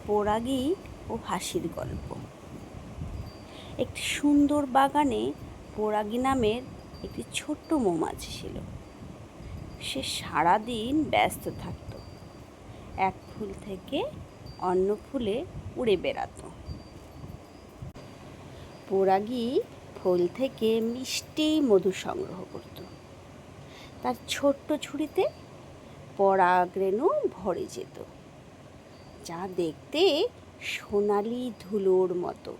পোড়াগি ও হাসির গল্প। একটি সুন্দর বাগানে পোড়াগি নামের একটি ছোট্ট মৌমাছি ছিল। সে সারাদিন ব্যস্ত থাকত, এক ফুল থেকে অন্য ফুলে উড়ে বেড়াতো। পোড়াগি ফুল থেকে মিষ্টি মধু সংগ্রহ করত। তার ছোট্ট ঝুড়িতে পরাগরেণু ভরে যেত, যা দেখতে সোনালি ধুলোর মতো।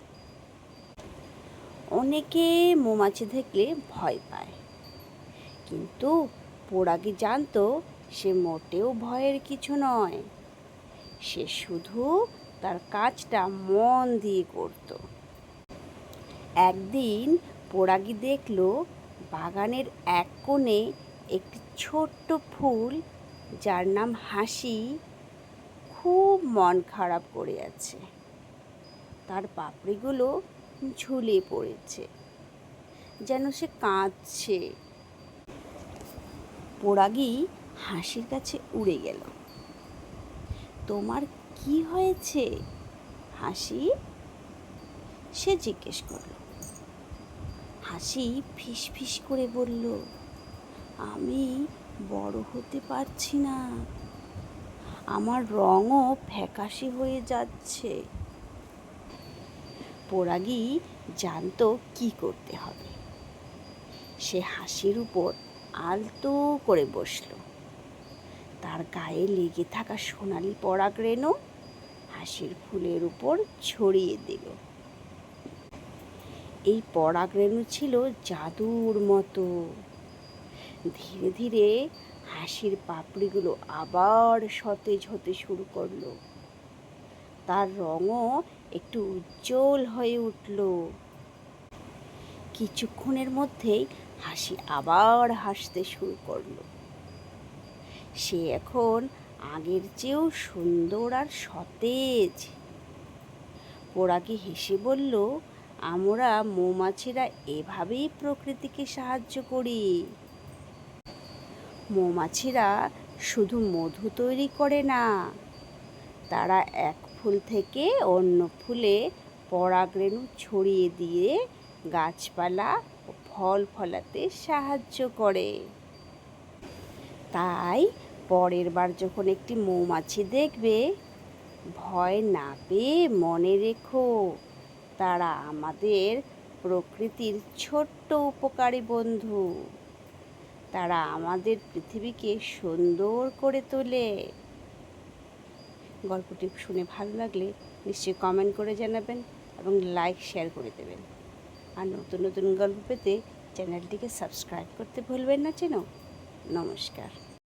অনেকে মৌমাছি দেখলে ভয় পায়, কিন্তু পোড়াগি জানতো সে মোটেও ভয়ের কিছু নয়। সে শুধু তার কাজটা মন দিয়ে করত। একদিন পোড়াগি দেখল বাগানের এক কোণে একটি ছোট্ট ফুল, যার নাম হাসি, খুব মন খারাপ করে আছে। তার পাপড়িগুলো ঝুলে পড়েছে, যেন সে কাঁদছে। পোড়াগি হাসির কাছে উড়ে গেল। তোমার কি হয়েছে হাসি? সে জিজ্ঞেস করল। হাসি ফিসফিস করে বলল, আমি বড় হতে পারছি না, আমার রঙও ফ্যাকাশে হয়ে যাচ্ছে। পোড়াগি জানতো কি করতে হবে। সে হাসির উপর আলতো করে বসল। তার গায়ে লেগে থাকা সোনালি পরাগরেণু হাসির ফুলের উপর ছড়িয়ে দিল। এই পরাগরেণু ছিল জাদুর মতো। ধীরে ধীরে হাসির পাপড়িগুলো আবার সতেজ হতে শুরু করলো। তার রঙও একটু উজ্জ্বল হয়ে উঠল। কিছুক্ষণের মধ্যেই হাসি আবার হাসতে শুরু করলো। সে এখন আগের চেয়েও সুন্দর আর সতেজ। পোড়াগি হেসে বলল, আমরা মৌমাছিরা এভাবেই প্রকৃতিকে সাহায্য করি। মৌমাছিরা শুধু মধু তৈরি করে না, তারা এক ফুল থেকে অন্য ফুলে পরাগরেণু ছড়িয়ে দিয়ে গাছপালা ও ফল ফলাতে সাহায্য করে। তাই পরের বার যখন একটি মৌমাছি দেখবে, ভয় না পেয়ে মনে রেখো, তারা আমাদের প্রকৃতির ছোট্ট উপকারী বন্ধু। তারা আমাদের পৃথিবীকে সুন্দর করে তোলে। গল্পটি শুনে ভালো লাগলে নিশ্চয়ই কমেন্ট করে জানাবেন এবং লাইক শেয়ার করে দেবেন। আর নতুন নতুন গল্প পেতে চ্যানেলটিকে সাবস্ক্রাইব করতে ভুলবেন না যেন। নমস্কার।